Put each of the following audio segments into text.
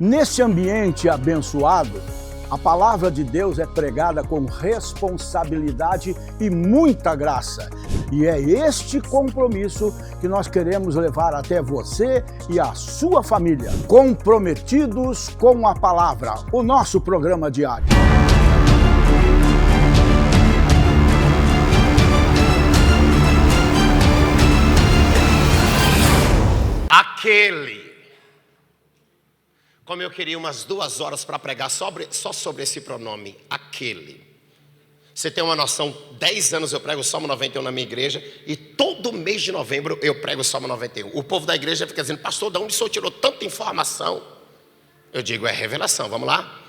Nesse ambiente abençoado, a palavra de Deus é pregada com responsabilidade e muita graça. E é este compromisso que nós queremos levar até você e a sua família. Comprometidos com a palavra, o nosso programa diário. Aquele. Como eu queria umas 2 horas para pregar só sobre esse pronome, aquele. Você tem uma noção, 10 anos eu prego o Salmo 91 na minha igreja e todo mês de novembro eu prego o Salmo 91. O povo da igreja fica dizendo, pastor, de onde o senhor tirou tanta informação? Eu digo, é revelação, vamos lá?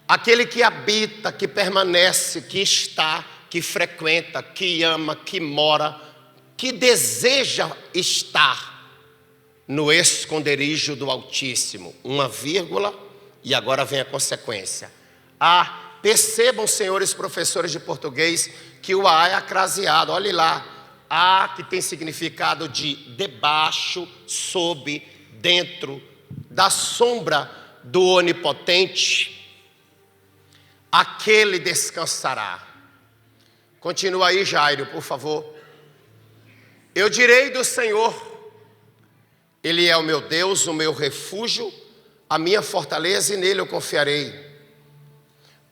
Aquele que habita, que permanece, que está, que frequenta, que ama, que mora, que deseja estar no esconderijo do Altíssimo. Uma vírgula e agora vem a consequência. Percebam, senhores professores de português, que o A é acraseado. Olhe lá. A que tem significado de debaixo, sob, dentro, da sombra do onipotente. Aquele descansará. Continua aí, Jairo, por favor. Eu direi do Senhor, Ele é o meu Deus, o meu refúgio, a minha fortaleza, e nele eu confiarei.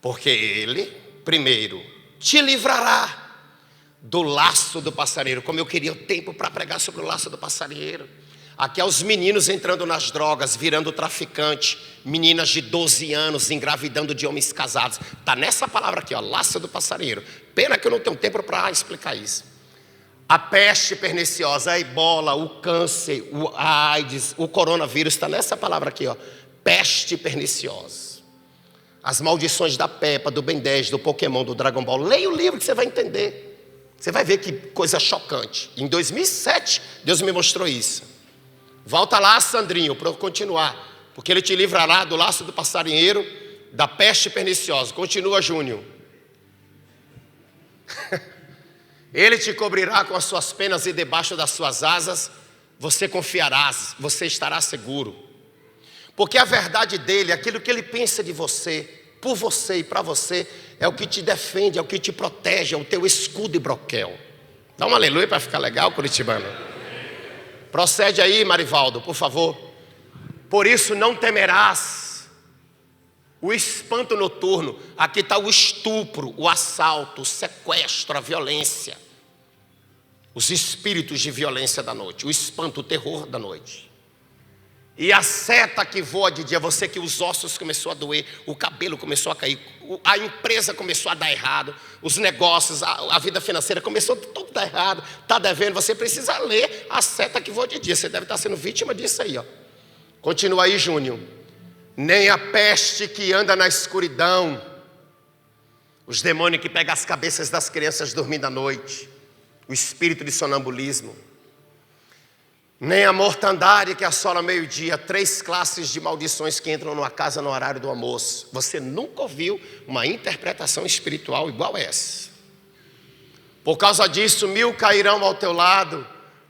Porque Ele, primeiro, te livrará do laço do passarinheiro. Como eu queria o tempo para pregar sobre o laço do passarinheiro. Aqui há os meninos entrando nas drogas, virando traficante. Meninas de 12 anos engravidando de homens casados. Está nessa palavra aqui, ó, laço do passarinheiro. Pena que eu não tenho tempo para explicar isso. A peste perniciosa, a ebola, o câncer, a AIDS, o coronavírus, está nessa palavra aqui, ó, peste perniciosa. As maldições da Peppa, do Ben 10, do Pokémon, do Dragon Ball. Leia o livro que você vai entender. Você vai ver que coisa chocante. Em 2007, Deus me mostrou isso. Volta lá, Sandrinho, para eu continuar. Porque Ele te livrará do laço do passarinheiro, da peste perniciosa. Continua, Júnior. Ele te cobrirá com as suas penas e debaixo das suas asas você confiarás, você estará seguro. Porque a verdade dele, aquilo que ele pensa de você, por você e para você, é o que te defende, é o que te protege, é o teu escudo e broquel. Dá um aleluia para ficar legal, curitibano. Procede aí, Marivaldo, por favor. Por isso não temerás o espanto noturno. Aqui está o estupro, o assalto, o sequestro, a violência. Os espíritos de violência da noite. O espanto, o terror da noite. E a seta que voa de dia. Você que os ossos começou a doer. O cabelo começou a cair. A empresa começou a dar errado. Os negócios, a vida financeira começou tudo a dar errado. Está devendo. Você precisa ler a seta que voa de dia. Você deve estar sendo vítima disso aí, ó. Continua aí, Júnior. Nem a peste que anda na escuridão, os demônios que pegam as cabeças das crianças dormindo à noite, o espírito de sonambulismo, nem a mortandade que assola meio-dia, 3 classes de maldições que entram numa casa no horário do almoço. Você nunca ouviu uma interpretação espiritual igual essa. Por causa disso, 1000 cairão ao teu lado,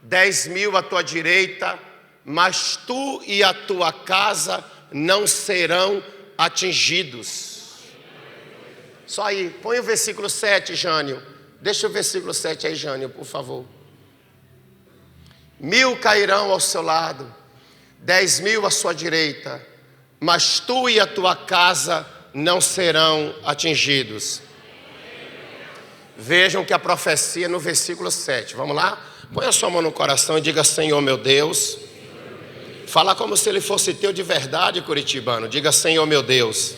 10.000 à tua direita, mas tu e a tua casa não serão atingidos. Só aí, põe o versículo 7, Jânio. Deixa o versículo 7 aí, Jânio, por favor. 1000 cairão ao seu lado, 10.000 à sua direita, mas tu e a tua casa não serão atingidos. Vejam que a profecia no versículo 7, vamos lá? Põe a sua mão no coração e diga, Senhor meu Deus. Fala como se ele fosse teu de verdade, curitibano. Diga, Senhor meu Deus,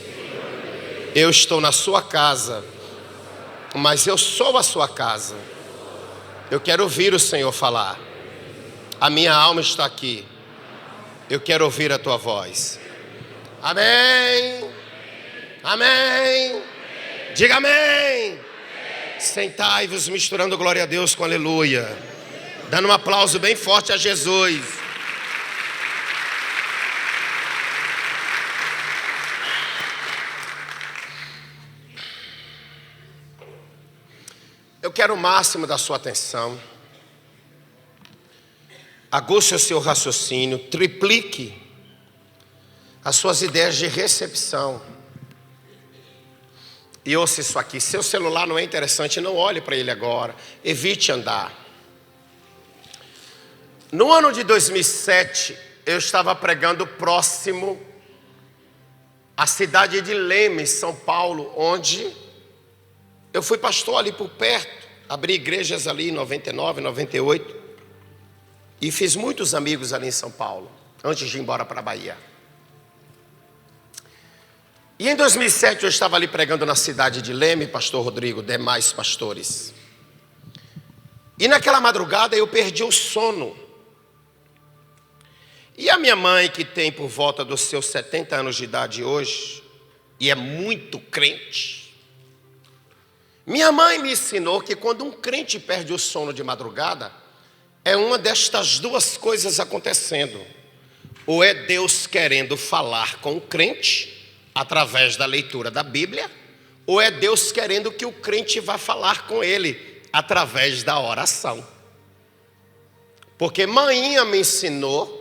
eu estou na sua casa, mas eu sou a sua casa. Eu quero ouvir o Senhor falar. A minha alma está aqui. Eu quero ouvir a tua voz. Amém. Amém. Diga amém. Sentai-vos misturando glória a Deus com aleluia. Dando um aplauso bem forte a Jesus. Eu quero o máximo da sua atenção. Aguce o seu raciocínio, triplique as suas ideias de recepção. E ouça isso aqui: seu celular não é interessante, não olhe para ele agora, evite andar. No ano de 2007, eu estava pregando próximo à cidade de Leme, São Paulo, onde eu fui pastor ali por perto, abri igrejas ali em 99, 98, e fiz muitos amigos ali em São Paulo, antes de ir embora para a Bahia. E em 2007 eu estava ali pregando na cidade de Leme, pastor Rodrigo, demais pastores. E naquela madrugada eu perdi o sono. E a minha mãe, que tem por volta dos seus 70 anos de idade hoje, e é muito crente, minha mãe me ensinou que quando um crente perde o sono de madrugada, é uma destas duas coisas acontecendo. Ou é Deus querendo falar com o crente através da leitura da Bíblia, ou é Deus querendo que o crente vá falar com ele através da oração. Porque maninha me ensinou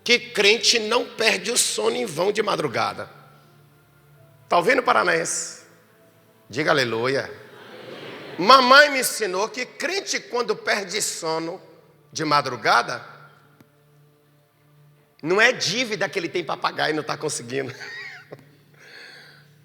que crente não perde o sono em vão de madrugada. Está ouvindo, paranaense? Diga aleluia. Mamãe me ensinou que crente, quando perde sono de madrugada, não é dívida que ele tem para pagar e não está conseguindo.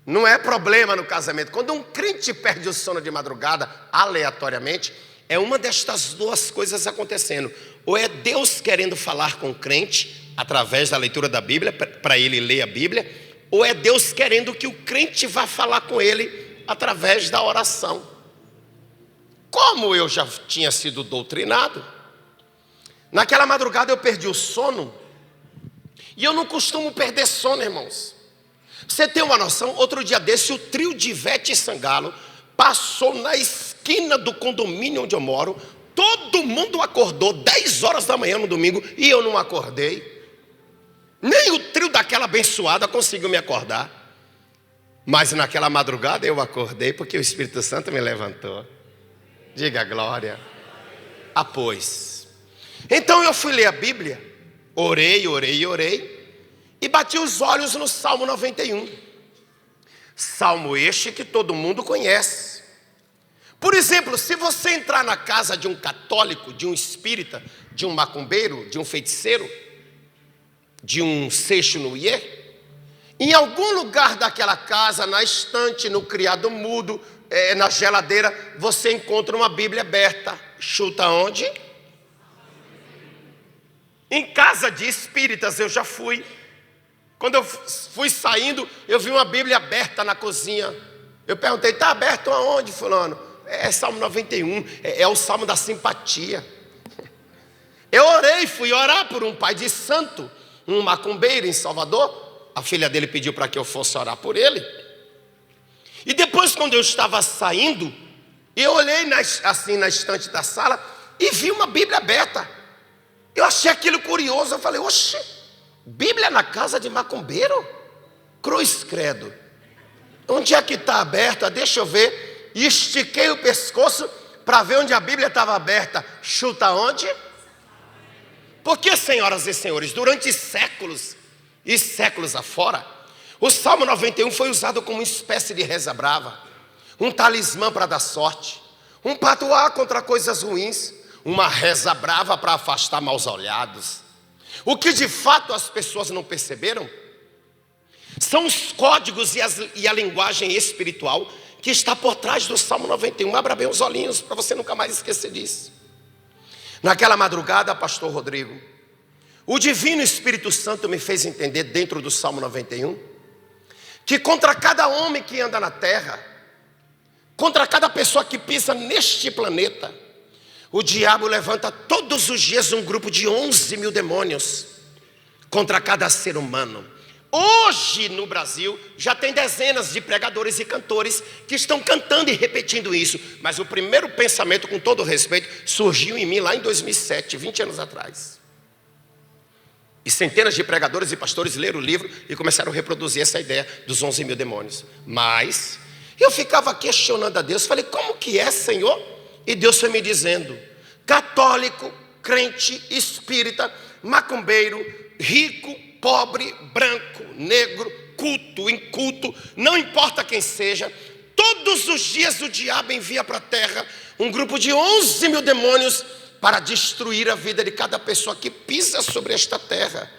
Não é problema no casamento. Quando um crente perde o sono de madrugada, aleatoriamente, é uma destas duas coisas acontecendo. Ou é Deus querendo falar com o crente através da leitura da Bíblia, para ele ler a Bíblia, ou é Deus querendo que o crente vá falar com ele através da oração. Como eu já tinha sido doutrinado, naquela madrugada eu perdi o sono, e eu não costumo perder sono, irmãos. Você tem uma noção? Outro dia desse, o trio de Ivete Sangalo passou na esquina do condomínio onde eu moro. Todo mundo acordou 10 horas da manhã no domingo e eu não acordei. Nem o trio daquela abençoada conseguiu me acordar. Mas naquela madrugada eu acordei porque o Espírito Santo me levantou. Diga glória. Pois. Então eu fui ler a Bíblia, orei, e bati os olhos no Salmo 91. Salmo este que todo mundo conhece. Por exemplo, se você entrar na casa de um católico, de um espírita, de um macumbeiro, de um feiticeiro, de um seixo no iê, em algum lugar daquela casa, na estante, no criado mudo, na geladeira, você encontra uma Bíblia aberta. Chuta onde? Em casa de espíritas eu já fui. Quando eu fui saindo, eu vi uma Bíblia aberta na cozinha. Eu perguntei: está aberto aonde, fulano? É Salmo 91, é o Salmo da simpatia. Eu orei, fui orar por um pai de santo, um macumbeiro em Salvador. A filha dele pediu para que eu fosse orar por ele. E depois, quando eu estava saindo, eu olhei assim na estante da sala e vi uma Bíblia aberta. Eu achei aquilo curioso, eu falei: oxe, Bíblia na casa de macumbeiro? Cruz credo. Onde é que está aberta? Deixa eu ver. E estiquei o pescoço para ver onde a Bíblia estava aberta. Chuta onde? Porque, senhoras e senhores, durante séculos e séculos afora, o Salmo 91 foi usado como uma espécie de reza brava, um talismã para dar sorte, um patuá contra coisas ruins, uma reza brava para afastar maus olhados. O que de fato as pessoas não perceberam são os códigos e a linguagem espiritual que está por trás do Salmo 91. Abra bem os olhinhos para você nunca mais esquecer disso. Naquela madrugada, pastor Rodrigo, o divino Espírito Santo me fez entender dentro do Salmo 91 que contra cada homem que anda na terra, contra cada pessoa que pisa neste planeta, o diabo levanta todos os dias um grupo de 11 mil demônios contra cada ser humano. Hoje no Brasil já tem dezenas de pregadores e cantores que estão cantando e repetindo isso. Mas o primeiro pensamento, com todo respeito, surgiu em mim lá em 2007, 20 anos atrás. E centenas de pregadores e pastores leram o livro e começaram a reproduzir essa ideia dos 11 mil demônios. Mas eu ficava questionando a Deus, falei: como que é, Senhor? E Deus foi me dizendo: católico, crente, espírita, macumbeiro, rico, pobre, branco, negro, culto, inculto, não importa quem seja, todos os dias o diabo envia para a terra um grupo de 11 mil demônios para destruir a vida de cada pessoa que pisa sobre esta terra.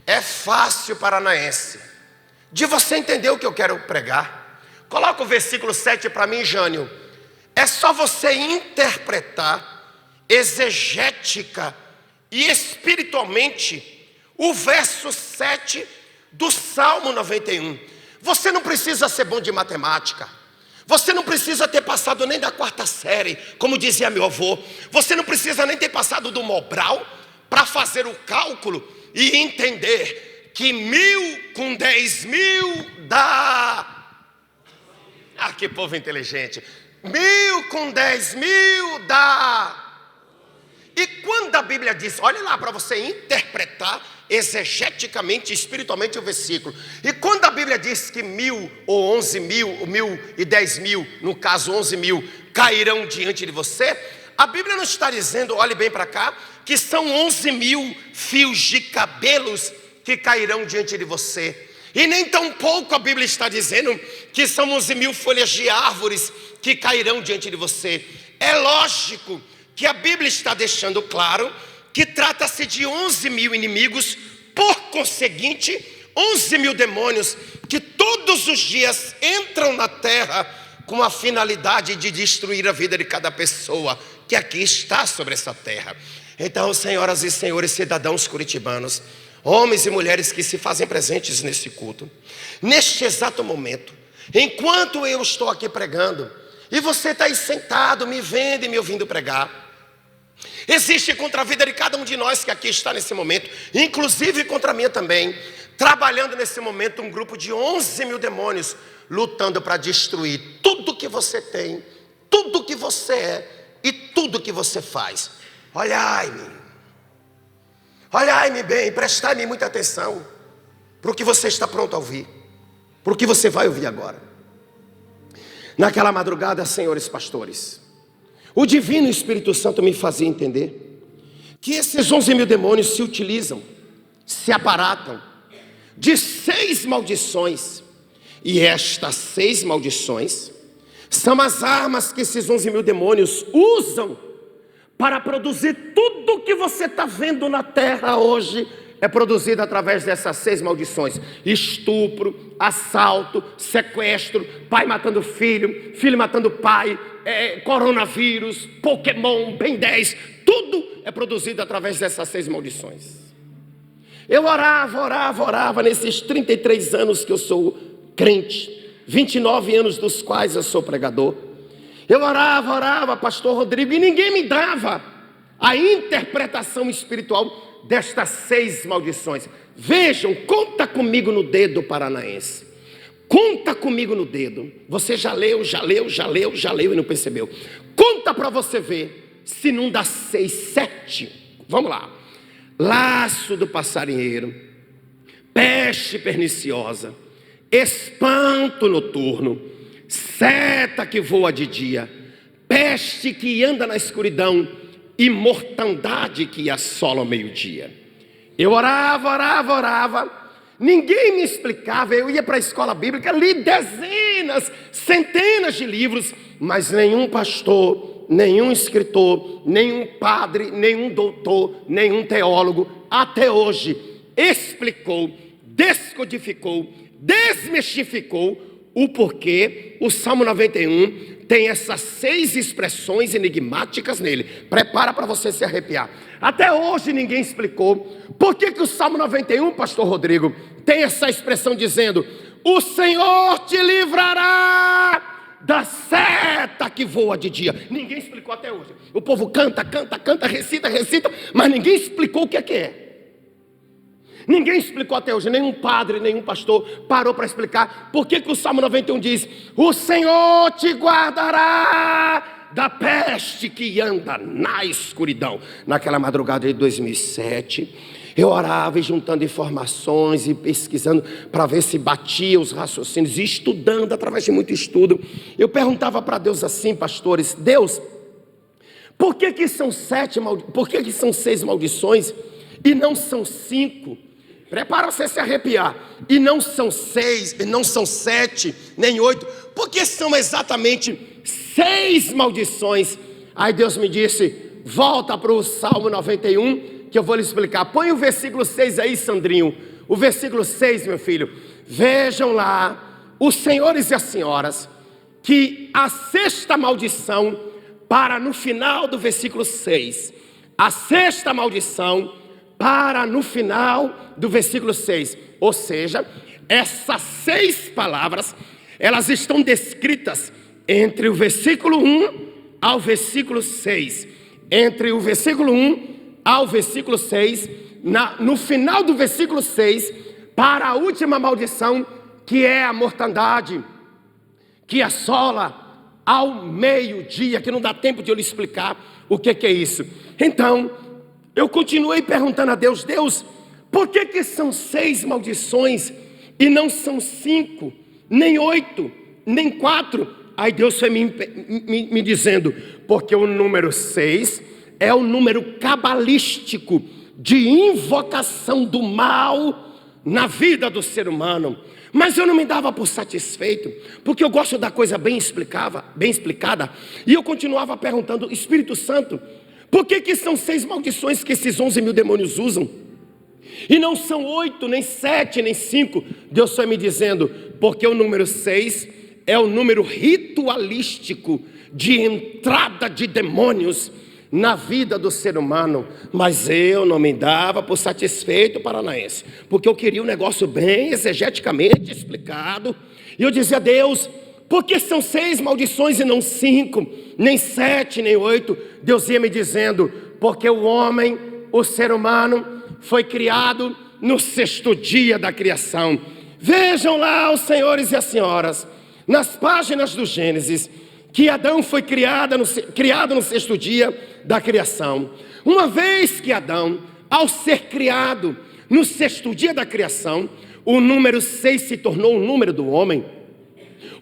É fácil, paranaense, de você entender o que eu quero pregar. Coloca o versículo 7 para mim, Jânio. É só você interpretar exegética e espiritualmente o verso 7 do Salmo 91. Você não precisa ser bom de matemática. Você não precisa ter passado nem da 4ª série, como dizia meu avô. Você não precisa nem ter passado do Mobral para fazer o cálculo e entender que 1000 com 10.000 dá... Ah, que povo inteligente. 1000 com 10.000 dá... E quando a Bíblia diz, olha lá para você interpretar exegeticamente, espiritualmente o versículo. E quando a Bíblia diz que 1000 ou 11 mil, 1000 e 10 mil, no caso 11 mil, cairão diante de você, a Bíblia não está dizendo, olhe bem para cá, que são 11 mil fios de cabelos que cairão diante de você. E nem tão pouco a Bíblia está dizendo que são 11 mil folhas de árvores que cairão diante de você. É lógico que a Bíblia está deixando claro que trata-se de 11 mil inimigos, por conseguinte, 11 mil demônios que todos os dias entram na terra com a finalidade de destruir a vida de cada pessoa que aqui está sobre essa terra. Então, senhoras e senhores cidadãos curitibanos, homens e mulheres que se fazem presentes nesse culto, neste exato momento, enquanto eu estou aqui pregando, e você está aí sentado, me vendo e me ouvindo pregar, existe contra a vida de cada um de nós que aqui está nesse momento, inclusive contra a minha também, trabalhando nesse momento um grupo de 11 mil demônios, lutando para destruir tudo que você tem, tudo que você é e tudo que você faz. Olhai-me bem, prestai-me muita atenção para o que você está pronto a ouvir, para o que você vai ouvir agora. Naquela madrugada, senhores pastores, o divino Espírito Santo me fazia entender que esses 11 mil demônios se utilizam, se aparatam de 6 maldições. E estas 6 maldições são as armas que esses 11 mil demônios usam para produzir tudo que você está vendo na terra hoje. É produzido através dessas 6 maldições: estupro, assalto, sequestro, pai matando filho, filho matando pai, coronavírus, Pokémon, Ben 10, tudo é produzido através dessas 6 maldições. Eu orava nesses 33 anos que eu sou crente, 29 anos dos quais eu sou pregador. Eu orava, pastor Rodrigo, e ninguém me dava a interpretação espiritual destas 6 maldições. Vejam, conta comigo no dedo, paranaense. Conta comigo no dedo. Você já leu e não percebeu. Conta para você ver se não dá 6, 7. Vamos lá. Laço do passarinheiro, peste perniciosa, espanto noturno, seta que voa de dia, peste que anda na escuridão e mortandade que assola ao meio-dia. Eu orava, ninguém me explicava. Eu ia para a escola bíblica, li dezenas, centenas de livros, mas nenhum pastor, nenhum escritor, nenhum padre, nenhum doutor, nenhum teólogo até hoje explicou, descodificou, desmistificou o porquê o Salmo 91 tem essas 6 expressões enigmáticas nele. Prepara para você se arrepiar. Até hoje ninguém explicou por que o Salmo 91, pastor Rodrigo, tem essa expressão dizendo: o Senhor te livrará da seta que voa de dia. Ninguém explicou até hoje. O povo canta, recita, mas ninguém explicou o que é. Ninguém explicou até hoje, nenhum padre, nenhum pastor parou para explicar por que o Salmo 91 diz: o Senhor te guardará da peste que anda na escuridão. Naquela madrugada de 2007, eu orava e juntando informações e pesquisando para ver se batia os raciocínios, e estudando através de muito estudo. Eu perguntava para Deus assim, pastores: Deus, por que são 6 maldições e não são 5? prepara você se arrepiar. E não são 6, e não são 7, nem 8, porque são exatamente 6 maldições. Aí Deus me disse, volta para o Salmo 91, que eu vou lhe explicar. Põe o versículo 6 aí, Sandrinho. O versículo 6, meu filho. Vejam lá, os senhores e as senhoras, que a 6ª maldição para no final do versículo 6. A 6ª maldição para no final do versículo 6. Ou seja, essas 6 palavras, elas estão descritas entre o versículo 1 ao versículo 6. Entre o versículo 1 ao versículo 6, no final do versículo 6, para a última maldição, que é a mortandade, que assola ao meio-dia, que não dá tempo de eu lhe explicar o que é isso. Então, eu continuei perguntando a Deus, Deus, por que são 6 maldições e não são 5, nem 8, nem 4? Aí Deus foi me dizendo, porque o número 6 é o número cabalístico de invocação do mal na vida do ser humano. Mas eu não me dava por satisfeito, porque eu gosto da coisa bem explicada, e eu continuava perguntando, Espírito Santo, por que são 6 maldições que esses 11 mil demônios usam? E não são 8, nem 7, nem 5. Deus foi me dizendo, porque o número 6 é o número ritualístico de entrada de demônios na vida do ser humano. Mas eu não me dava por satisfeito, paranaense, porque eu queria um negócio bem exegeticamente explicado. E eu dizia a Deus, por que são 6 maldições e não 5, nem 7, nem 8? Deus ia me dizendo, porque o homem, o ser humano, foi criado no 6º dia da criação. Vejam lá, os senhores e as senhoras, nas páginas do Gênesis, que Adão foi criado no 6º dia da criação. Uma vez que Adão, ao ser criado no 6º dia da criação, o número 6 se tornou o número do homem,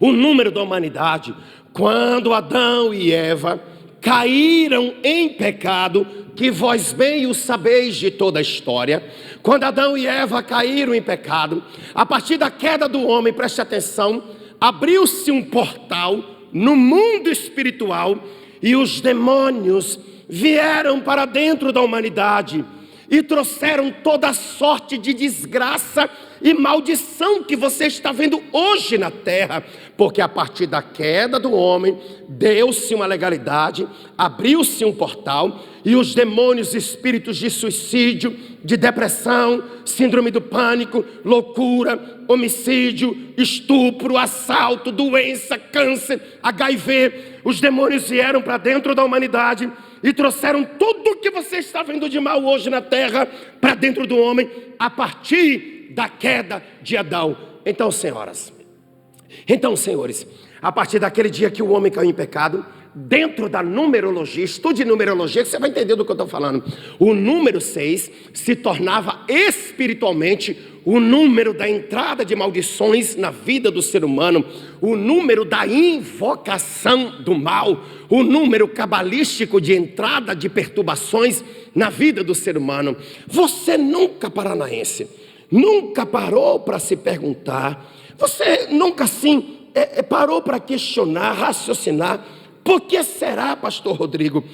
o número da humanidade. Quando Adão e Eva caíram em pecado, que vós bem o sabeis de toda a história. Quando Adão e Eva caíram em pecado, a partir da queda do homem, preste atenção, abriu-se um portal no mundo espiritual e os demônios vieram para dentro da humanidade e trouxeram toda a sorte de desgraça e maldição que você está vendo hoje na terra, porque a partir da queda do homem deu-se uma legalidade, abriu-se um portal e os demônios, espíritos de suicídio, de depressão, síndrome do pânico, loucura, homicídio, estupro, assalto, doença, câncer, HIV, os demônios vieram para dentro da humanidade e trouxeram tudo o que você está vendo de mal hoje na terra para dentro do homem, a partir da queda de Adão. Então, senhores, a partir daquele dia que o homem caiu em pecado, dentro da numerologia, estude numerologia que você vai entender do que eu estou falando. O número 6 se tornava espiritualmente o número da entrada de maldições na vida do ser humano, o número da invocação do mal, o número cabalístico de entrada de perturbações na vida do ser humano. Você nunca, paranaense, nunca parou para se perguntar, você nunca assim parou para questionar, raciocinar, por que será, pastor Rodrigo,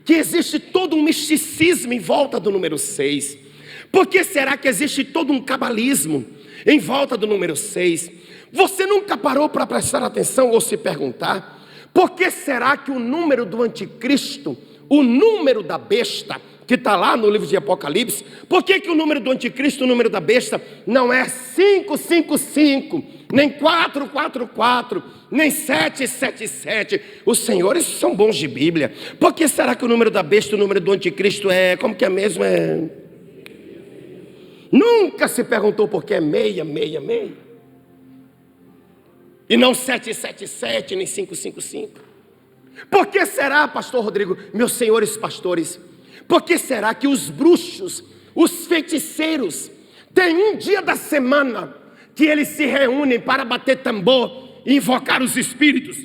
que existe todo um misticismo em volta do número 6? Por que será que existe todo um cabalismo em volta do número 6? Você nunca parou para prestar atenção ou se perguntar, por que será que o número do anticristo, o número da besta, que está lá no livro de Apocalipse, por que o número do anticristo, o número da besta, não é 555, nem 444, nem 777? Os senhores são bons de Bíblia. Por que será que o número da besta, o número do anticristo como que é mesmo? Nunca se perguntou por que é 666? E não 777, nem 555? Por que será, pastor Rodrigo, meus senhores pastores, por que será que os bruxos, os feiticeiros, têm um dia da semana que eles se reúnem para bater tambor e invocar os espíritos?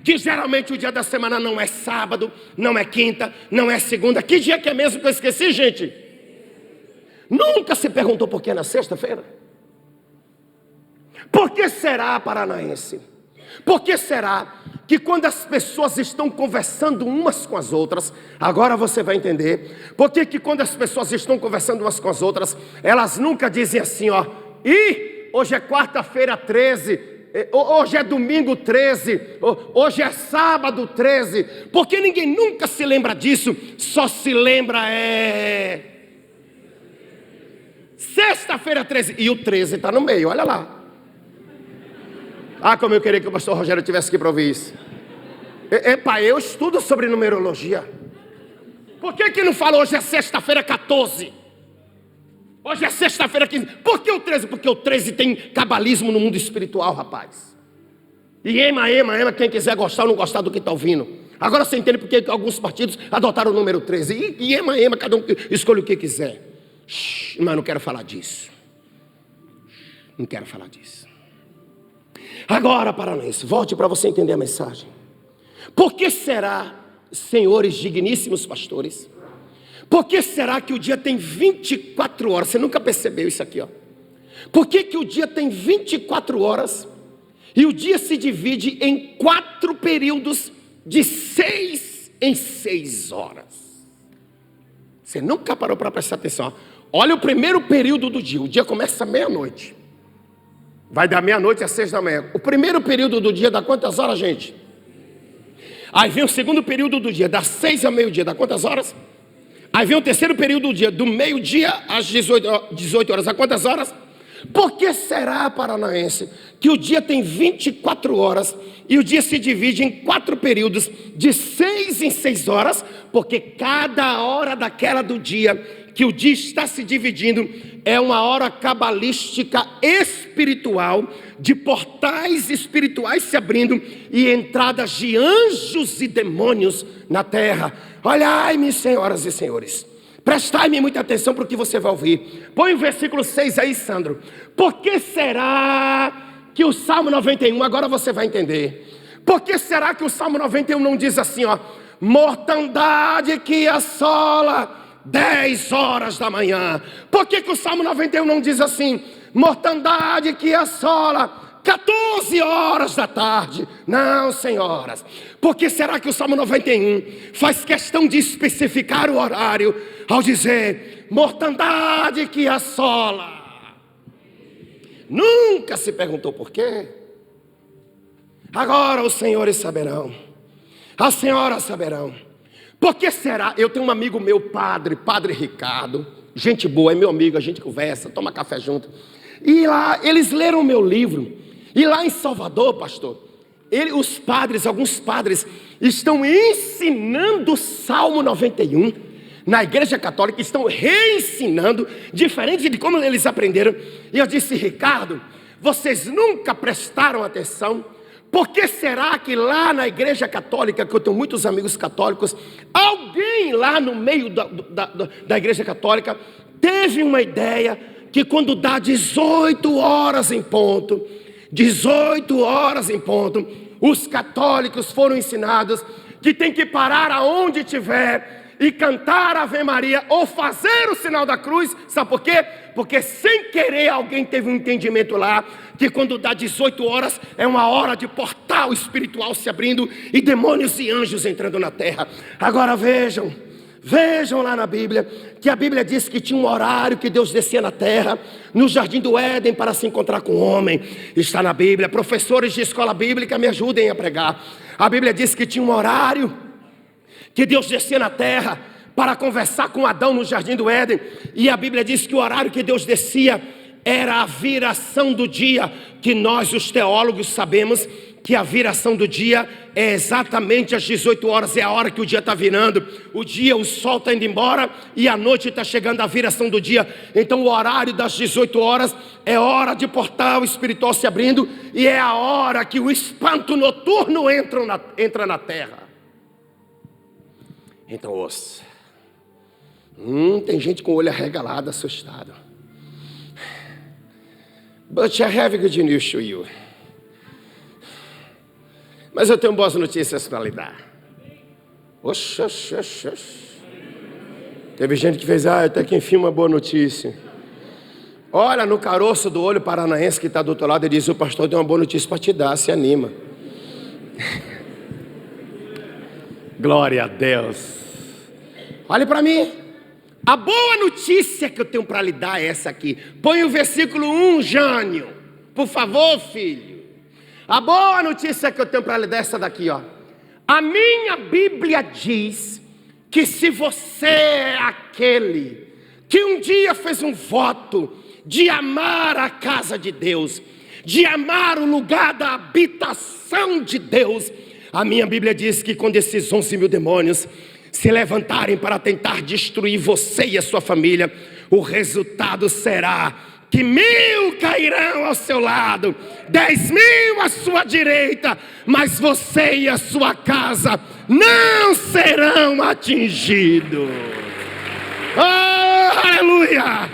Que geralmente o dia da semana não é sábado, não é quinta, não é segunda. Que dia que é mesmo que eu esqueci, gente? Nunca se perguntou por que na sexta-feira? Por que será, paranaense? Por que será que quando as pessoas estão conversando umas com as outras, agora você vai entender, por que quando as pessoas estão conversando umas com as outras, elas nunca dizem assim, ó, hoje é quarta-feira 13, hoje é domingo 13, hoje é sábado 13, porque ninguém nunca se lembra disso, só se lembra sexta-feira 13, e o 13 está no meio, olha lá. Ah, como eu queria que o pastor Rogério tivesse aqui para ouvir isso. Pai, eu estudo sobre numerologia. Por que não fala hoje é sexta-feira 14? Hoje é sexta-feira 15. Por que o 13? Porque o 13 tem cabalismo no mundo espiritual, rapaz. E ema, quem quiser gostar ou não gostar do que está ouvindo. Agora você entende porque alguns partidos adotaram o número 13. E ema, cada um escolhe o que quiser. Mas não quero falar disso. Não quero falar disso. Agora, paranaense, volte para você entender a mensagem. Por que será, senhores digníssimos pastores, por que será que o dia tem 24 horas? Você nunca percebeu isso aqui, ó. Por que o dia tem 24 horas e o dia se divide em 4 períodos de 6 em 6 horas? Você nunca parou para prestar atenção, ó. Olha o primeiro período do dia. O dia começa meia-noite. Vai da meia-noite às 6 da manhã. O primeiro período do dia dá quantas horas, gente? Aí vem o segundo período do dia, das 6 ao meio-dia, dá quantas horas? Aí vem o terceiro período do dia, do meio-dia às 18 horas, dá quantas horas? Por que será, paranaense, que o dia tem 24 horas e o dia se divide em 4 períodos de 6 em 6 horas? Porque cada hora daquela do dia que o dia está se dividindo é uma hora cabalística espiritual, de portais espirituais se abrindo e entradas de anjos e demônios na terra. Olhai-me, senhoras e senhores, prestai-me muita atenção para o que você vai ouvir. Põe o versículo 6 aí, Sandro. Por que será que o Salmo 91, agora você vai entender, por que será que o Salmo 91 não diz assim, ó, mortandade que assola 10 horas da manhã? Por que o Salmo 91 não diz assim, mortandade que assola 14 horas da tarde? Não, senhoras. Por que será que o Salmo 91 faz questão de especificar o horário ao dizer mortandade que assola? Nunca se perguntou por quê? Agora os senhores saberão, as senhoras saberão. Por que será? Eu tenho um amigo meu, padre Ricardo, gente boa, é meu amigo, a gente conversa, toma café junto. E lá, eles leram o meu livro. E lá em Salvador, pastor, alguns padres estão ensinando o Salmo 91 na igreja católica, estão reensinando, diferente de como eles aprenderam. E eu disse, Ricardo, vocês nunca prestaram atenção? Por que será que lá na igreja católica, que eu tenho muitos amigos católicos, alguém lá no meio da igreja católica teve uma ideia que quando dá 18 horas em ponto, os católicos foram ensinados que tem que parar aonde estiver e cantar Ave Maria ou fazer o sinal da cruz. Sabe por quê? Porque sem querer alguém teve um entendimento lá que quando dá 18 horas é uma hora de portal espiritual se abrindo e demônios e anjos entrando na terra. Agora vejam lá na Bíblia, que a Bíblia diz que tinha um horário que Deus descia na terra, no jardim do Éden, para se encontrar com o homem. Está na Bíblia. Professores de escola bíblica, me ajudem a pregar. A Bíblia diz que tinha um horário que Deus descia na terra para conversar com Adão no jardim do Éden. E a Bíblia diz que o horário que Deus descia era a viração do dia, que nós os teólogos sabemos que a viração do dia é exatamente às 18 horas, é a hora que o dia está virando. O dia, o sol está indo embora e a noite está chegando a viração do dia. Então o horário das 18 horas é hora de portal espiritual se abrindo e é a hora que o espanto noturno entra na terra. Então ouça, tem gente com o olho arregalado, assustado. But I have good news to you. Mas eu tenho boas notícias para lhe dar. Teve gente que fez, até que enfim uma boa notícia. Olha no caroço do olho paranaense que está do outro lado e diz, o pastor tem uma boa notícia para te dar, se anima. Glória a Deus. Olhe para mim. A boa notícia que eu tenho para lhe dar é essa aqui. Põe o versículo 1, Jânio. Por favor, filho. A boa notícia que eu tenho para lhe dar é essa daqui, ó. A minha Bíblia diz que se você é aquele que um dia fez um voto de amar a casa de Deus, de amar o lugar da habitação de Deus, a minha Bíblia diz que quando esses 11 mil demônios se levantarem para tentar destruir você e a sua família, o resultado será que 1000 cairão ao seu lado, 10.000 à sua direita, mas você e a sua casa não serão atingidos. Oh, aleluia!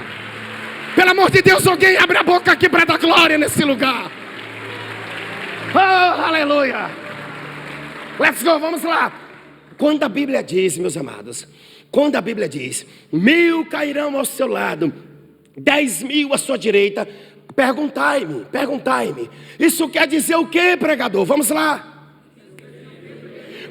Pelo amor de Deus, alguém abre a boca aqui para dar glória nesse lugar. Oh, aleluia! Let's go, vamos lá. Quando a Bíblia diz, meus amados, quando a Bíblia diz, 1000 cairão ao seu lado, 10.000 à sua direita, perguntai-me, isso quer dizer o que, pregador? Vamos lá.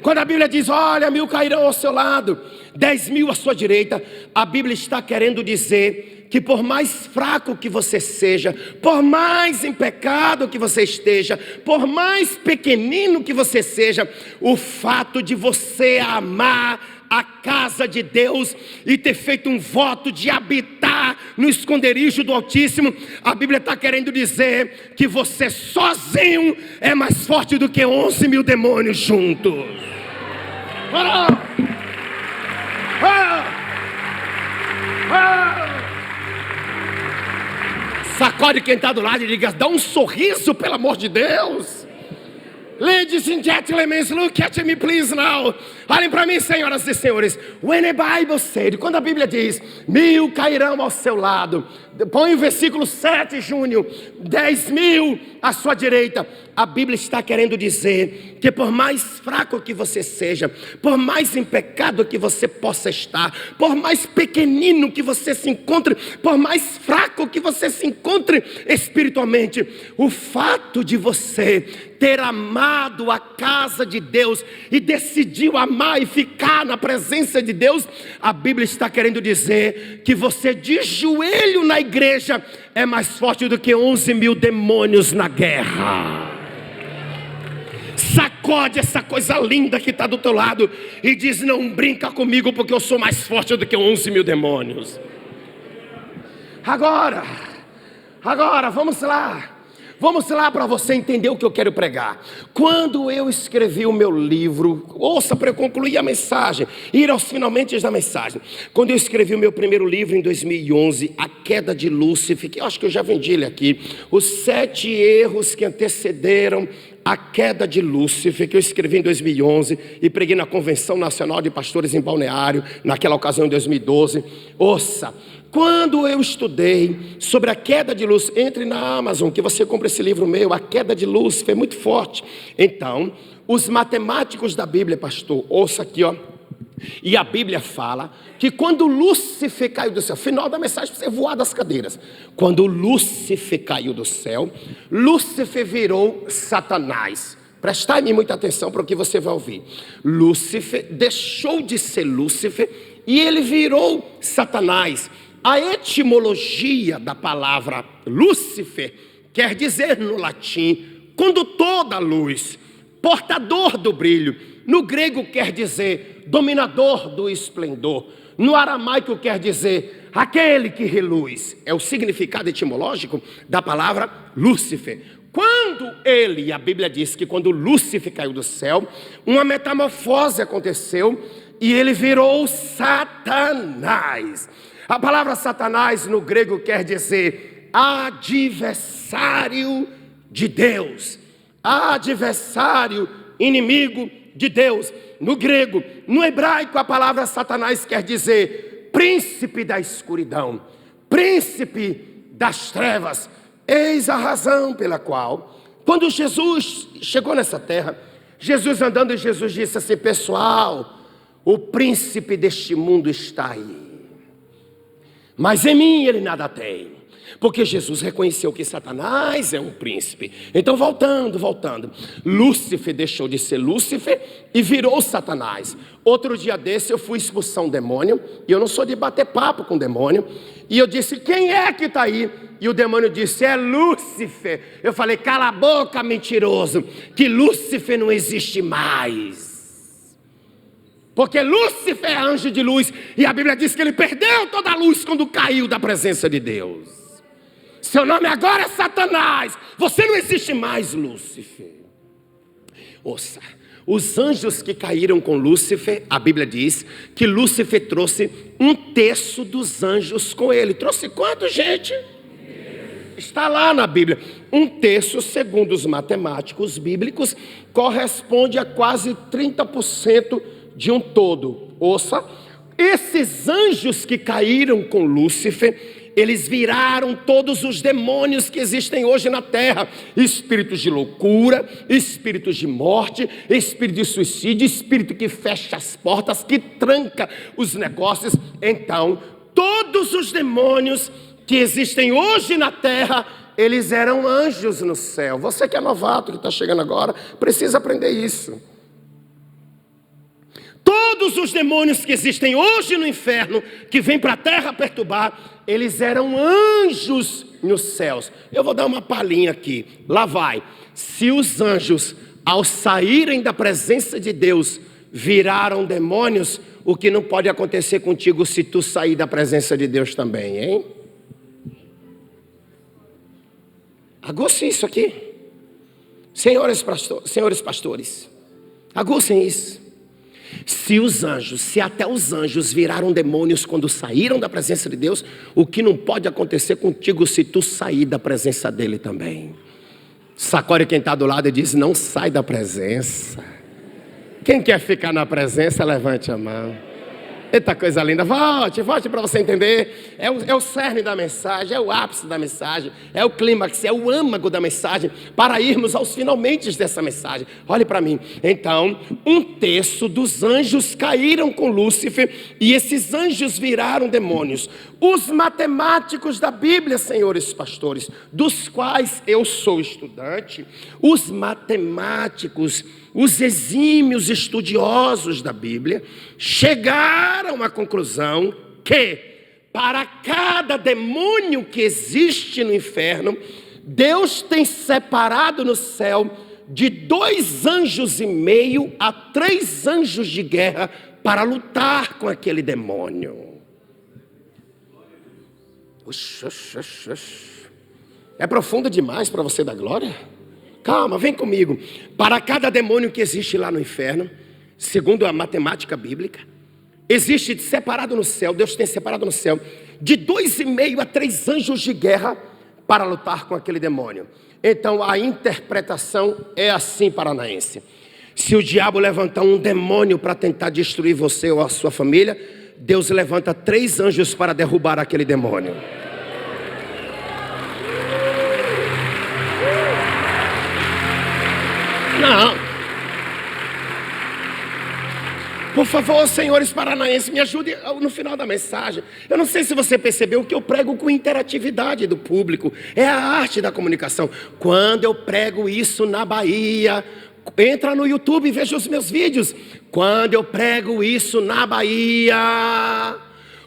Quando a Bíblia diz, olha, 1000 cairão ao seu lado, 10.000 à sua direita, a Bíblia está querendo dizer que por mais fraco que você seja, por mais em pecado que você esteja, por mais pequenino que você seja, o fato de você amar a casa de Deus e ter feito um voto de habitar no esconderijo do Altíssimo, a Bíblia está querendo dizer que você sozinho é mais forte do que 11 mil demônios juntos. Sacode quem está do lado e diga, dá um sorriso, pelo amor de Deus. Ladies and gentlemen, look at me please now. Olhem para mim, senhoras e senhores. When the Bible said, quando a Bíblia diz, 1000 cairão ao seu lado, põe o versículo 7, Júnior, 10.000 à sua direita. A Bíblia está querendo dizer que por mais fraco que você seja, por mais em pecado que você possa estar, por mais pequenino que você se encontre, por mais fraco que você se encontre espiritualmente, o fato de você ter amado a casa de Deus e decidiu amar e ficar na presença de Deus, a Bíblia está querendo dizer que você de joelho na igreja é mais forte do que 11 mil demônios na guerra. Sacode essa coisa linda que está do teu lado e diz, não brinca comigo porque eu sou mais forte do que 11 mil demônios. Agora, vamos lá. Vamos lá para você entender o que eu quero pregar. Quando eu escrevi o meu livro, ouça para eu concluir a mensagem, ir aos finalmente da mensagem. Quando eu escrevi o meu primeiro livro em 2011, A Queda de Lúcifer, que eu acho que eu já vendi ele aqui, os 7 erros que antecederam a queda de Lúcifer, que eu escrevi em 2011 e preguei na Convenção Nacional de Pastores em Balneário, naquela ocasião em 2012. Ouça, quando eu estudei sobre a queda de Lúcifer, entre na Amazon, que você compra esse livro meu, A Queda de Lúcifer, é muito forte. Então, os matemáticos da Bíblia, pastor, ouça aqui, ó. E a Bíblia fala que quando Lúcifer caiu do céu, final da mensagem para você voar das cadeiras. Quando Lúcifer caiu do céu, Lúcifer virou Satanás. Prestai-me muita atenção para o que você vai ouvir. Lúcifer deixou de ser Lúcifer e ele virou Satanás. A etimologia da palavra Lúcifer quer dizer no latim condutor da luz, portador do brilho. No grego quer dizer dominador do esplendor. No aramaico quer dizer aquele que reluz. É o significado etimológico da palavra Lúcifer. Quando ele, a Bíblia diz que quando Lúcifer caiu do céu, uma metamorfose aconteceu e ele virou Satanás. A palavra Satanás no grego quer dizer adversário de Deus. Adversário, inimigo de Deus. No grego, no hebraico, a palavra Satanás quer dizer príncipe da escuridão, príncipe das trevas. Eis a razão pela qual, quando Jesus chegou nessa terra, Jesus andando, e Jesus disse assim: pessoal, o príncipe deste mundo está aí. mas em mim ele nada tem. Porque Jesus reconheceu que Satanás é um príncipe. Então voltando, Lúcifer deixou de ser Lúcifer e virou Satanás. Outro dia desse eu fui expulsar um demônio, e eu não sou de bater papo com demônio, e eu disse, quem é que está aí? E o demônio disse, é Lúcifer. Eu falei, cala a boca, mentiroso, que Lúcifer não existe mais. Porque Lúcifer é anjo de luz, e a Bíblia diz que ele perdeu toda a luz quando caiu da presença de Deus. Seu nome agora é Satanás. Você não existe mais, Lúcifer. Ouça, os anjos que caíram com Lúcifer, a Bíblia diz que Lúcifer trouxe 1/3 dos anjos com ele. Trouxe quanto, gente? Está lá na Bíblia. 1/3, segundo os matemáticos bíblicos, corresponde a quase 30% de um todo. Ouça, esses anjos que caíram com Lúcifer, eles viraram todos os demônios que existem hoje na terra. Espíritos de loucura, espíritos de morte, espírito de suicídio, espírito que fecha as portas, que tranca os negócios. Então, todos os demônios que existem hoje na terra, eles eram anjos no céu. Você que é novato, que está chegando agora, precisa aprender isso. Todos os demônios que existem hoje no inferno, que vêm para a terra perturbar, eles eram anjos nos céus. Eu vou dar uma palhinha aqui. Lá vai. Se os anjos, ao saírem da presença de Deus, viraram demônios, o que não pode acontecer contigo se tu sair da presença de Deus também, hein? Aguçem isso aqui. Senhores pastores, aguçem isso. Se até os anjos viraram demônios quando saíram da presença de Deus, o que não pode acontecer contigo se tu sair da presença dele também? Sacode quem está do lado e diz, não sai da presença. Quem quer ficar na presença, levante a mão. Eita coisa linda, volte para você entender. É o cerne da mensagem, é o ápice da mensagem, é o clímax, é o âmago da mensagem, para irmos aos finalmente dessa mensagem. Olhe para mim. Então, 1/3 dos anjos caíram com Lúcifer, e esses anjos viraram demônios. Os matemáticos da Bíblia, senhores pastores, dos quais eu sou estudante, os matemáticos, os exímios estudiosos da Bíblia, chegaram à conclusão que, para cada demônio que existe no inferno, Deus tem separado no céu de 2,5 anjos a 3 anjos de guerra para lutar com aquele demônio. É profundo demais para você dar glória? Calma, vem comigo. Para cada demônio que existe lá no inferno, segundo a matemática bíblica, existe separado no céu, Deus tem separado no céu, de 2,5 a 3 anjos de guerra para lutar com aquele demônio. Então a interpretação é assim, paranaense. Se o diabo levantar um demônio para tentar destruir você ou a sua família, Deus levanta 3 anjos para derrubar aquele demônio. Não. Por favor, senhores paranaenses, me ajude no final da mensagem. Eu não sei se você percebeu que eu prego com interatividade do público. É a arte da comunicação. Quando eu prego isso na Bahia, entra no YouTube e veja os meus vídeos. Quando eu prego isso na Bahia,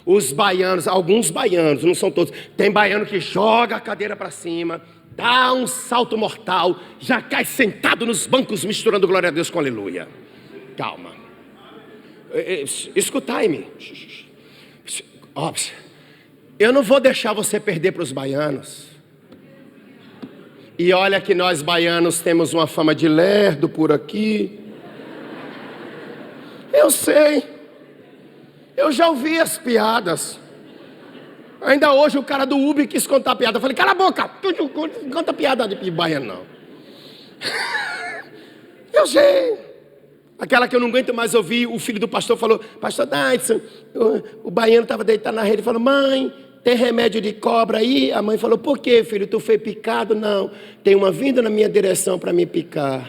os baianos, alguns baianos, não são todos, tem baiano que joga a cadeira para cima, dá um salto mortal, já cai sentado nos bancos misturando glória a Deus com aleluia. Calma. Escutai-me. Eu não vou deixar você perder para os baianos. E olha que nós baianos temos uma fama de lerdo por aqui. Eu sei. Eu já ouvi as piadas. Ainda hoje o cara do Uber quis contar piada. Eu falei, cala a boca, não conta piada de baiano não. Eu sei. Aquela que eu não aguento mais ouvir, o filho do pastor falou, pastor Dyson, o baiano estava deitado na rede e falou, mãe, tem remédio de cobra aí? A mãe falou, por quê, filho? Tu foi picado? Não, tem uma vinda na minha direção para me picar.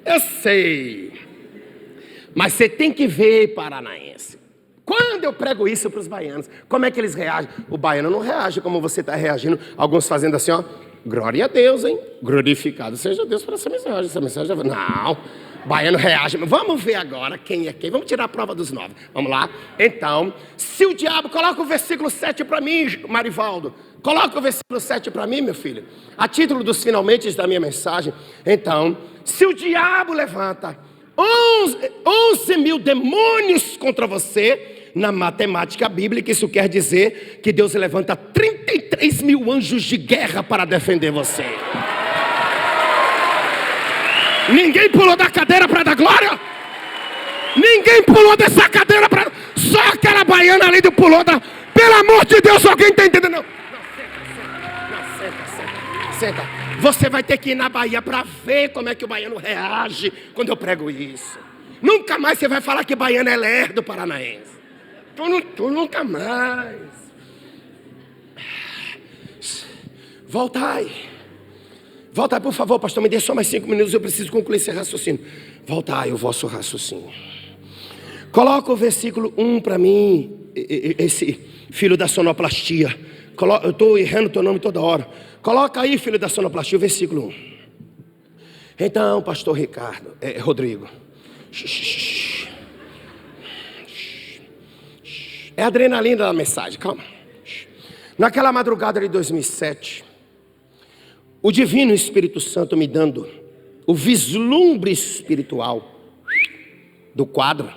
Eu sei. Mas você tem que ver, paranaense. Quando eu prego isso para os baianos, como é que eles reagem? O baiano não reage como você está reagindo. Alguns fazendo assim, ó. Glória a Deus, hein? Glorificado seja Deus por essa mensagem. Essa mensagem... Não, baiano reage. Vamos ver agora quem é quem. Vamos tirar a prova dos 9. Vamos lá. Então, se o diabo... Coloca o versículo 7 para mim, Marivaldo. Coloca o versículo 7 para mim, meu filho. A título dos finalmente da minha mensagem. Então, se o diabo levanta 11 mil demônios contra você... Na matemática bíblica, isso quer dizer que Deus levanta 33 mil anjos de guerra para defender você. Ninguém pulou da cadeira para dar glória? Ninguém pulou dessa cadeira para... Só aquela baiana ali do pulou da... Pelo amor de Deus, alguém está entendendo? Não, senta. Você vai ter que ir na Bahia para ver como é que o baiano reage quando eu prego isso. Nunca mais você vai falar que baiano é lerdo paranaense. Tu nunca mais. Voltai, por favor, pastor, me dê só mais 5 minutos, eu preciso concluir esse raciocínio. Voltai o vosso raciocínio. Coloca o versículo 1 para mim, esse filho da sonoplastia. Eu estou errando teu nome toda hora. Coloca aí, filho da sonoplastia, o versículo 1. Então, pastor Rodrigo. É a adrenalina da mensagem, calma. Naquela madrugada de 2007, o Divino Espírito Santo me dando o vislumbre espiritual do quadro,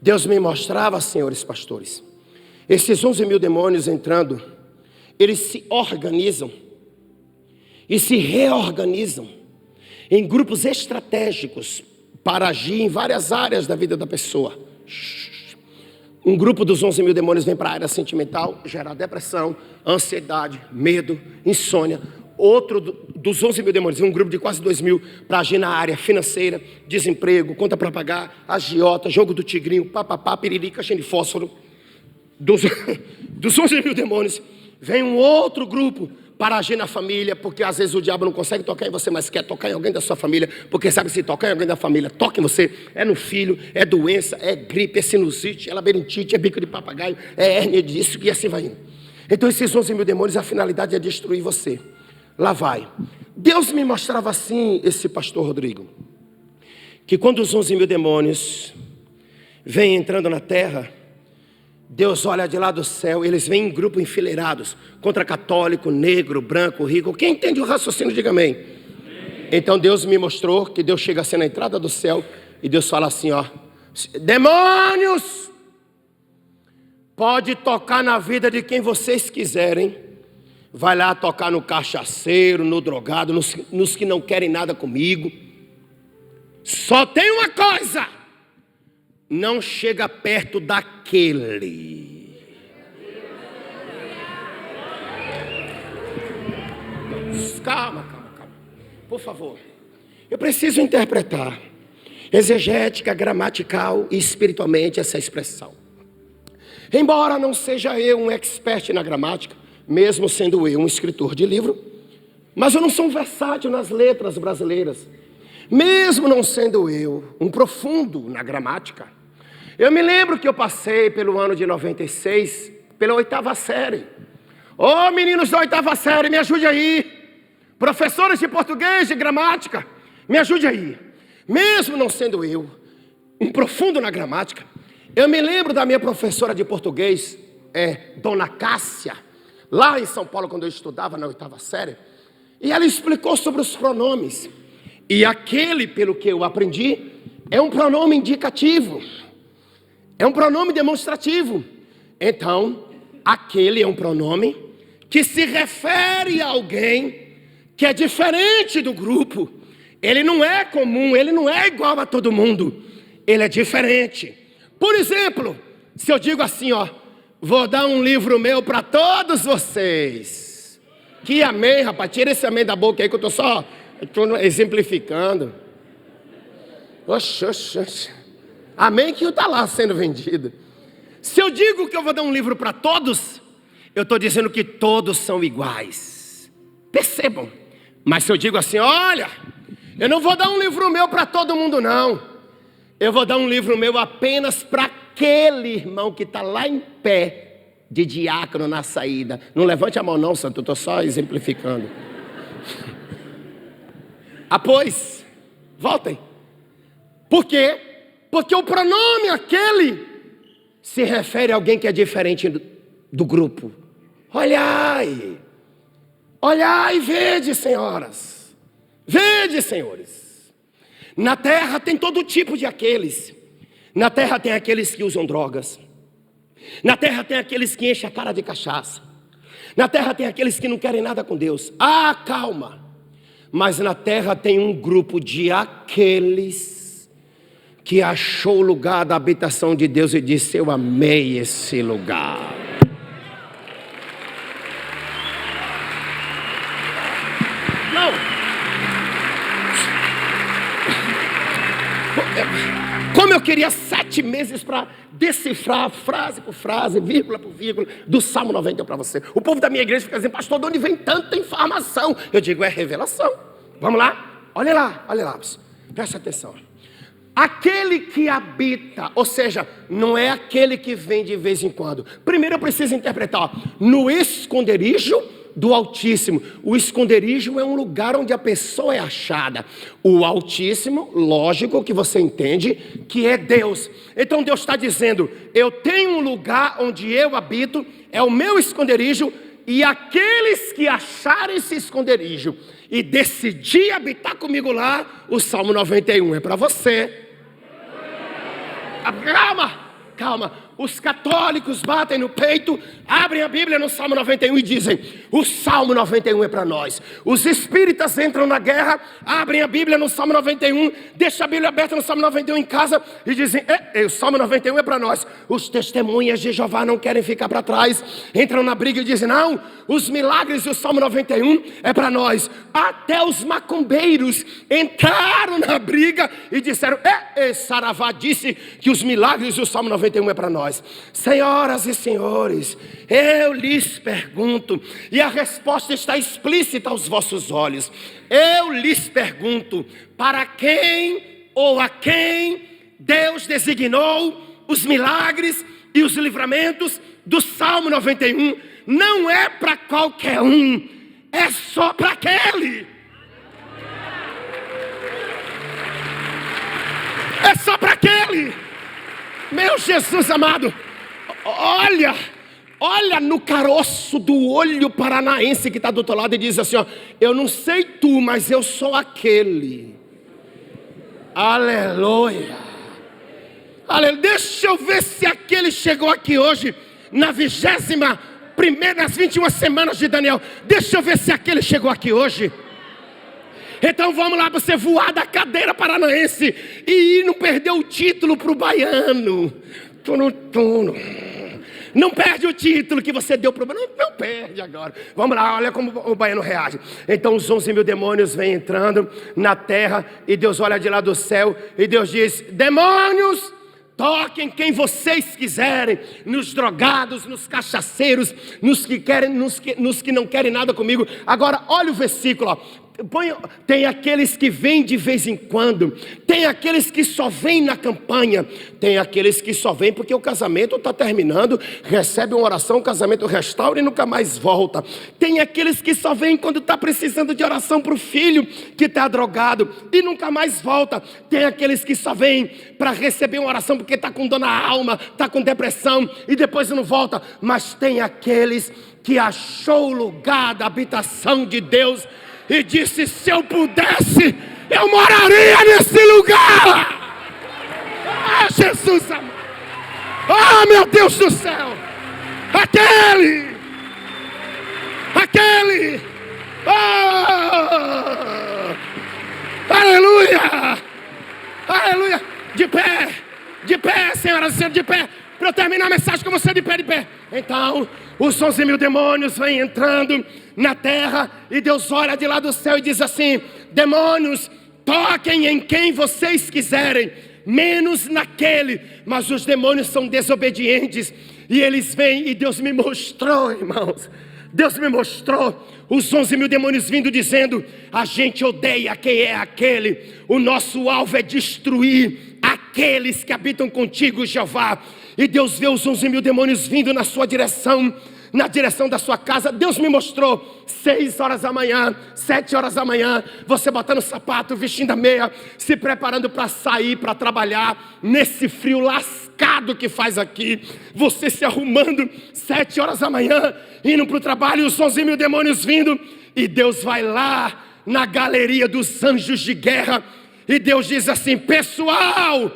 Deus me mostrava, senhores pastores, esses 11 mil demônios entrando, eles se organizam e se reorganizam em grupos estratégicos para agir em várias áreas da vida da pessoa. Um grupo dos 11 mil demônios vem para a área sentimental, gerar depressão, ansiedade, medo, insônia. Outro dos 11 mil demônios, um grupo de quase 2 mil para agir na área financeira, desemprego, conta para pagar, agiota, jogo do tigrinho, papapá, piriri, caixinha de fósforo. Dos 11 mil demônios, vem um outro grupo para agir na família, porque às vezes o diabo não consegue tocar em você, mas quer tocar em alguém da sua família, porque sabe que se tocar em alguém da família, toca em você, é no filho, é doença, é gripe, é sinusite, é labirintite, é bico de papagaio, é hérnia disso e assim vai indo. Então esses 11 mil demônios, a finalidade é destruir você. Lá vai. Deus me mostrava assim, esse pastor Rodrigo, que quando os 11 mil demônios vêm entrando na terra, Deus olha de lá do céu, eles vêm em grupo enfileirados, contra católico, negro, branco, rico. Quem entende o raciocínio, diga amém. Então Deus me mostrou que Deus chega assim na entrada do céu e Deus fala assim, ó: demônios, pode tocar na vida de quem vocês quiserem. Vai lá tocar no cachaceiro, no drogado, nos que não querem nada comigo. Só tem uma coisa: não chega perto daquele. Calma. Por favor. Eu preciso interpretar exegética, gramatical e espiritualmente essa expressão. Embora não seja eu um expert na gramática, mesmo sendo eu um escritor de livro, mas eu não sou um versátil nas letras brasileiras. Mesmo não sendo eu um profundo na gramática, eu me lembro que eu passei pelo ano de 96, pela 8ª série. Ô meninos da 8ª série, me ajude aí. Professores de português, de gramática, me ajude aí. Mesmo não sendo eu um profundo na gramática, eu me lembro da minha professora de português, Dona Cássia, lá em São Paulo, quando eu estudava na 8ª série, e ela explicou sobre os pronomes. E aquele, pelo que eu aprendi, é um pronome indicativo, é um pronome demonstrativo. Então, aquele é um pronome que se refere a alguém que é diferente do grupo. Ele não é comum, ele não é igual a todo mundo, ele é diferente. Por exemplo, se eu digo assim, ó: vou dar um livro meu para todos vocês. Que amém, rapaz, tira esse amém da boca aí que eu estou exemplificando. Oxe. Amém que está lá sendo vendido. Se eu digo que eu vou dar um livro para todos, eu estou dizendo que todos são iguais. Percebam. Mas se eu digo assim, olha, eu não vou dar um livro meu para todo mundo não. Eu vou dar um livro meu apenas para aquele irmão que está lá em pé, de diácono na saída. Não levante a mão não, santo, eu estou só exemplificando. Pois, voltem. Por quê? Porque o pronome aquele se refere a alguém que é diferente do grupo. Olhai, olhai, vede, senhoras, vede, senhores. Na terra tem todo tipo de aqueles. Na terra tem aqueles que usam drogas. Na terra tem aqueles que enchem a cara de cachaça. Na terra tem aqueles que não querem nada com Deus. Calma. Mas na terra tem um grupo de aqueles que achou o lugar da habitação de Deus e disse: eu amei esse lugar. Não. Como eu queria 7 meses para decifrar frase por frase, vírgula por vírgula, do Salmo 91 para você. O povo da minha igreja fica dizendo: pastor, de onde vem tanta informação? Eu digo: é revelação. Vamos lá? Olha lá, presta atenção. Aquele que habita, ou seja, não é aquele que vem de vez em quando. Primeiro eu preciso interpretar: no esconderijo do Altíssimo. O esconderijo é um lugar onde a pessoa é achada. O Altíssimo, lógico que você entende que é Deus. Então Deus está dizendo: eu tenho um lugar onde eu habito, é o meu esconderijo, e aqueles que acharem esse esconderijo e decidir habitar comigo lá, o Salmo 91 é para você. Calma. Os católicos batem no peito, abrem a Bíblia no Salmo 91 e dizem: o Salmo 91 é para nós. Os espíritas entram na guerra, abrem a Bíblia no Salmo 91, deixam a Bíblia aberta no Salmo 91 em casa e dizem: o Salmo 91 é para nós. Os testemunhas de Jeová não querem ficar para trás, entram na briga e dizem: não, os milagres do Salmo 91 é para nós. Até os macumbeiros entraram na briga e disseram: Saravá disse que os milagres do Salmo 91 é para nós. Senhoras e senhores, eu lhes pergunto, e a resposta está explícita aos vossos olhos. Eu lhes pergunto: para quem ou a quem Deus designou os milagres e os livramentos do Salmo 91? Não é para qualquer um, é só para aquele. É só para aquele. Meu Jesus amado, olha no caroço do olho paranaense que está do outro lado e diz assim: ó, eu não sei tu, mas eu sou aquele. Aleluia. Deixa eu ver se aquele chegou aqui hoje, na 21ª, nas 21 semanas de Daniel. Deixa eu ver se aquele chegou aqui hoje. Então vamos lá, você voar da cadeira paranaense e não perder o título para o baiano. Não perde o título que você deu para o baiano. Não perde agora. Vamos lá, olha como o baiano reage. Então os 11 mil demônios vêm entrando na terra e Deus olha de lá do céu e Deus diz: demônios, toquem quem vocês quiserem, nos drogados, nos cachaceiros, nos que não querem nada comigo. Agora olha o versículo, ó. Tem aqueles que vêm de vez em quando, tem aqueles que só vêm na campanha, tem aqueles que só vêm porque o casamento está terminando, recebe uma oração, o casamento restaura e nunca mais volta. Tem aqueles que só vêm quando está precisando de oração para o filho que está drogado e nunca mais volta. Tem aqueles que só vêm para receber uma oração porque está com dor na alma, está com depressão e depois não volta. Mas tem aqueles que achou o lugar da habitação de Deus e disse: se eu pudesse, eu moraria nesse lugar. Jesus amado. Meu Deus do céu. Aquele. Aleluia. De pé, senhoras e senhores, de pé. Para eu terminar a mensagem com você, de pé. Então, os 11 mil demônios vêm entrando na terra e Deus olha de lá do céu e diz assim: demônios, toquem em quem vocês quiserem, menos naquele. Mas os demônios são desobedientes e eles vêm, e Deus me mostrou, irmãos, Deus me mostrou os 11 mil demônios vindo dizendo: a gente odeia quem é aquele, o nosso alvo é destruir aquele aqueles que habitam contigo, Jeová. E Deus vê os 11 mil demônios vindo na sua direção, na direção da sua casa. Deus me mostrou 6 horas da manhã, 7 horas da manhã, você botando sapato, vestindo a meia, se preparando para sair, para trabalhar, nesse frio lascado que faz aqui, você se arrumando, 7 horas da manhã, indo para o trabalho, os 11 mil demônios vindo, e Deus vai lá na galeria dos anjos de guerra, e Deus diz assim: pessoal,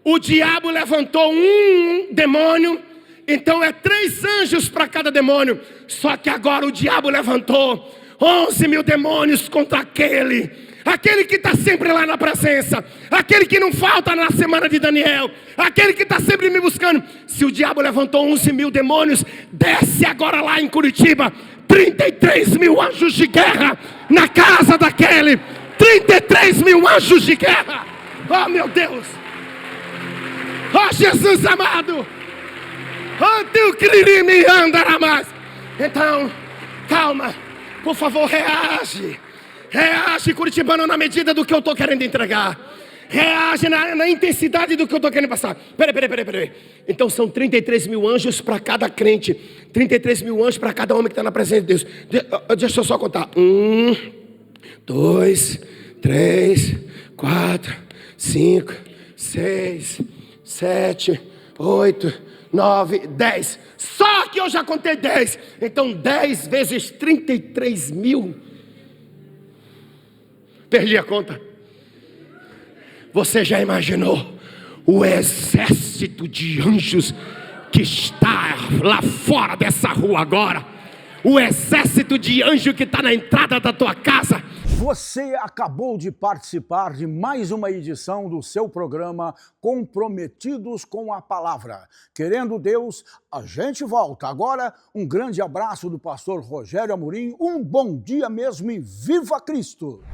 o diabo levantou um demônio, então é 3 anjos para cada demônio. Só que agora o diabo levantou 11 mil demônios contra aquele que está sempre lá na presença, aquele que não falta na semana de Daniel, aquele que está sempre me buscando. Se o diabo levantou 11 mil demônios, desce agora lá em Curitiba 33 mil anjos de guerra na casa daquele. 33 mil anjos de guerra. Oh meu Deus, oh Jesus amado, teu querido me andará mais. Então, calma, por favor, reage, curitibano, na medida do que eu estou querendo entregar. Reage na intensidade do que eu estou querendo passar. Peraí. Então são 33 mil anjos para cada crente, 33 mil anjos para cada homem que está na presença de Deus. Deixa eu só contar. 1, 2, 3, 4, 5, 6, 7, 8, 9, 10. Só que eu já contei 10. Então 10 vezes 33 mil. Perdi a conta. Você já imaginou o exército de anjos que está lá fora dessa rua agora? O exército de anjo que está na entrada da tua casa. Você acabou de participar de mais uma edição do seu programa Comprometidos com a Palavra. Querendo Deus, a gente volta. Agora, um grande abraço do pastor Rogério Amorim, um bom dia mesmo e viva Cristo!